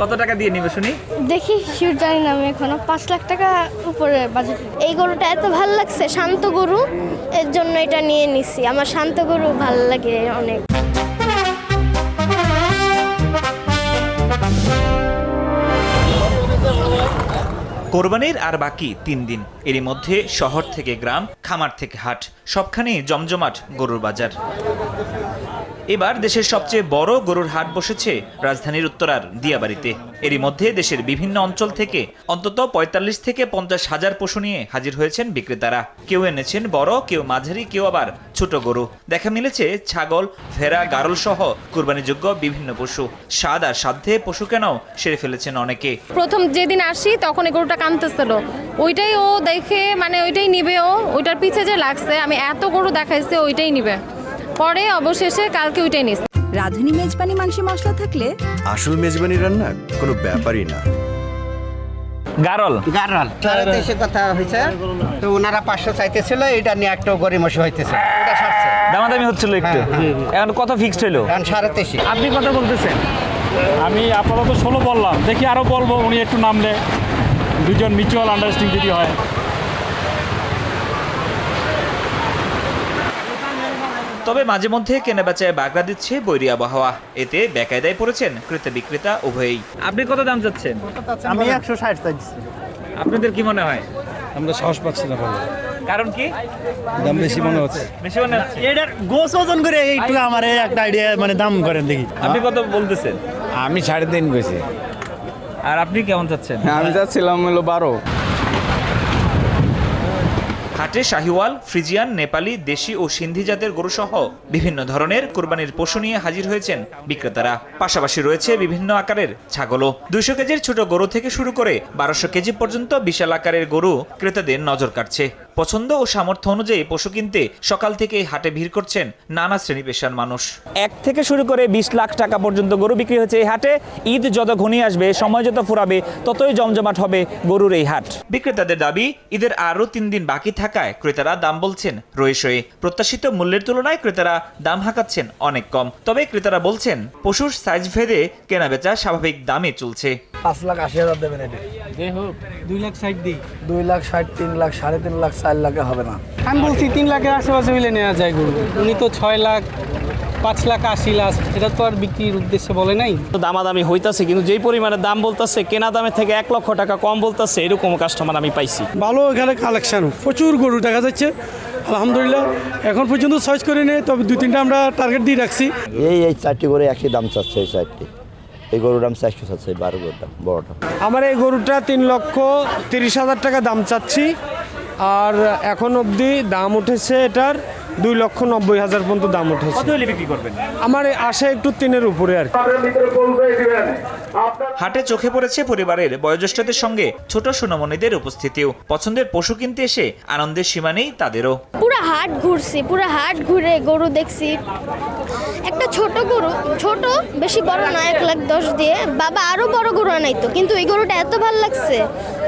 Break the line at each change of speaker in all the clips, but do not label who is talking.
কত টাকা দিয়ে নিবে শুনি?
দেখি শিওর জানি না, আমি এখনো 5 লাখ টাকা উপরে বাজেট। এই গরুটা এত ভালো লাগছে, শান্ত গরু, এর জন্য এটা নিয়ে নিছি। আমার শান্ত গরু ভালো লাগে অনেক।
কোরবানির আর বাকি 3 দিন, এরই মধ্যে শহর থেকে গ্রাম, খামার থেকে হাট, সবখানেই জমজমাট গরুর বাজার। এবার দেশের সবচেয়ে বড় গরুর হাট বসেছে রাজধানীর উত্তরার দিয়াবাড়িতে। এরই মধ্যে দেশের বিভিন্ন অঞ্চল থেকে অন্তত ৪৫ থেকে ৫০ হাজার পশু নিয়ে হাজির হয়েছেন বিক্রেতারা। কেউ এনেছেন বড়, কেউ মাঝারি, কেউ আবার ছোট গরু। দেখা মিলেছে ছাগল, ভেড়া, গারল সহ কুরবানিযোগ্য বিভিন্ন পশু। স্বাদ আর সাধ্যে পশু কেনাও সেরে ফেলেছেন অনেকে।
প্রথম যেদিন আসি তখন এই গরুটা কাঁদতেছিল, ওইটাই ও দেখে মানে ওইটাই নিবে। ওইটার পিছে যে লাগছে, আমি এত গরু দেখাইছে ওইটাই নিবে, পরে অবশেষে কালকে ওইটাই নিস।
রাঁধুনি মেজবানি মাংস মশলা থাকলে
আসল মেজবানি রান্না কোনো ব্যাপারই না।
গারল
350 কথা হয়েছে, তো ওনারা 500 চাইতেছিল, এটা নিয়ে একটা গরিমসি হইতেছে, এটা সারছে।
দামাদামি হচ্ছিল একটু, এখন কত ফিক্সড হলো?
এখন 3.5।
আপনি কত বলতেছেন?
আমি আপাতত 16 বললাম, দেখি আরও বলবো, উনি একটু নামলে দুজন মিউচুয়াল আন্ডারস্ট্যান্ডিং যদি হয়।
তবে মাঝে মধ্যে কেনাবেচায় বাগড়া দিচ্ছে বৈরী আবহাওয়া, এতে বেকায়দায় পড়েছেন ক্রেতা বিক্রেতা উভয়ই। আপনি কত দাম চাচ্ছেন?
আমি 160 চাইছি।
আপনাদের কি মনে হয়?
আমরা সাহস পাচ্ছি না, বলো
কারণ কি?
দাম বেশি মনে হচ্ছে।
বেশি মনে হচ্ছে?
এটার গোস ওজন করে একটু আমার একটা আইডিয়া মানে দাম করেন দেখি।
আপনি কত বলতেছেন?
আমি 3.5 গেছি।
আর আপনি কেমন চাচ্ছেন?
আমি যাচ্ছিলাম হলো 12।
হাটে শাহিওয়াল, ফ্রিজিয়ান, নেপালি, দেশি ও সিন্ধি জাতের গরুসহ বিভিন্ন ধরনের কোরবানির পশু নিয়ে হাজির হয়েছেন বিক্রেতারা। পাশাপাশি রয়েছে বিভিন্ন আকারের ছাগলও। 200 কেজির ছোট গরু থেকে শুরু করে 1200 কেজি পর্যন্ত বিশাল আকারের গরু ক্রেতাদের নজর কাটছে। পছন্দ ও সামর্থ্য অনুযায়ী পশু কিনতে সকাল থেকেই হাটে ভিড় করছেন নানা শ্রেণী পেশার মানুষ। 1 থেকে শুরু করে 20 লাখ টাকা পর্যন্ত গরু বিক্রি হচ্ছে এই হাটে। ঈদ যত ঘনিয়ে আসবে, সময় যত ফুরাবে, ততই জমজমাট হবে গরুর এই হাট। বিক্রেতাদের দাবি, ঈদের আরও 3 দিন বাকি থাকায় ক্রেতারা দাম বলছেন রয়েসয়ে। প্রত্যাশিত মূল্যের তুলনায় ক্রেতারা দাম হাঁকাচ্ছেন অনেক কম। তবে ক্রেতারা বলছেন পশুর সাইজ ভেদে কেনাবেচা স্বাভাবিক দামে চলছে।
5,80,000 দেবেন এটা।
2 লাখ 60 দিই।
2 লাখ 60, 3 লাখ, 3.5 লাখ, 4 লাখে হবে না।
আমি বলছি 3 লাখের আশেপাশে হইলে নেওয়া যায় গরু। উনি তো 6 লাখ, 5 লাখ 80 লাখ, এটা তো আর বিক্রির উদ্দেশ্যে বলে নাই।
তো দামাদামি হইতাছে, কিন্তু যেই পরিমাণে দাম বলতেছে, কেনা দামের থেকে 1 লক্ষ টাকা কম বলতেছে, এরকম কাস্টমার আমি পাইছি।
ভালো এখানে কালেকশন, প্রচুর গরু দেখা যাচ্ছে আলহামদুলিল্লাহ। এখন পর্যন্ত চয়েস করে নেই, তবে 2-3টা আমরা টার্গেট দিয়ে রাখছি।
এই 4টি করে একই দাম চাচ্ছে। এই 4টি, এই গরুর দাম 400 চাচ্ছে, 12 গরুটা বড়টা।
আমার এই গরুটা 3,30,000 টাকা দাম চাচ্ছি, আর এখন অবধি দাম উঠেছে এটার 2,90,000 পর্যন্ত দাম উঠেছে।
কত হলে বিক্রি করবেন?
আমার আসে একটু 3-এর উপরে আর কি।
হাটে চোখে পড়েছে পরিবারের বয়োজ্যেষ্ঠদের সঙ্গে ছোট সোনামণিদের উপস্থিতিও। পছন্দের পশু কিনতে এসে আনন্দের সীমা নেই তাদেরও।
পুরো হাট ঘুরছি, পুরো হাট ঘুরে গরু দেখছি। একটা ছোট গরু, ছোট, বেশি বড় না, 1,10,000 দিয়ে বাবা আরো বড় গরু আনাইতো, কিন্তু ওই গরুটা এত ভালো লাগছে,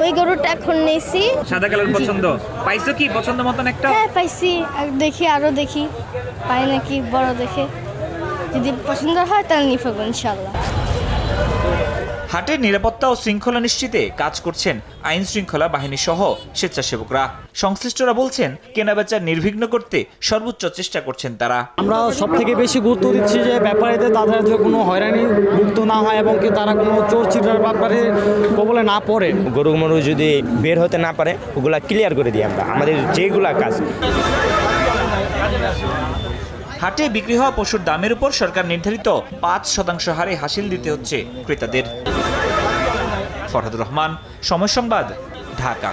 ওই গরুটা এখন নিয়েছি।
সাদা কালার পছন্দ পাইছো কি? পছন্দ মতন একটা?
হ্যাঁ পাইছি, দেখি আরো দেখি পাই নাকি বড় দেখে, যদি পছন্দ হয় তাহলে নিয়ে ফেলবো ইনশাল্লাহ।
হাটের নিরাপত্তা ও শৃঙ্খলা নিশ্চিতে কাজ করছেন আইন শৃঙ্খলা বাহিনী সহ স্বেচ্ছাসেবকরা। সংশ্লিষ্টরা বলছেন কেনাবেচা নির্বিঘ্ন করতে সর্বোচ্চ চেষ্টা করছেন তারা।
আমরা সব থেকে বেশি গুরুত্ব দিচ্ছি যে ব্যাপারীদের তাদের যে কোনো হয়রানি মুক্ত না হয় এবং কি তারা কোনো চোর চিটার ব্যাপারে কবলে না পড়ে।
গরু মরু যদি বের হতে না পারে, ওগুলা ক্লিয়ার করে দিই আমরা, আমাদের যেগুলা কাজ।
হাটে বিক্রি হওয়া পশুর দামের উপর সরকার নির্ধারিত 5% হারে হাসিল দিতে হচ্ছে ক্রেতাদের। ফরহাদুর রহমান, সময় সংবাদ, ঢাকা।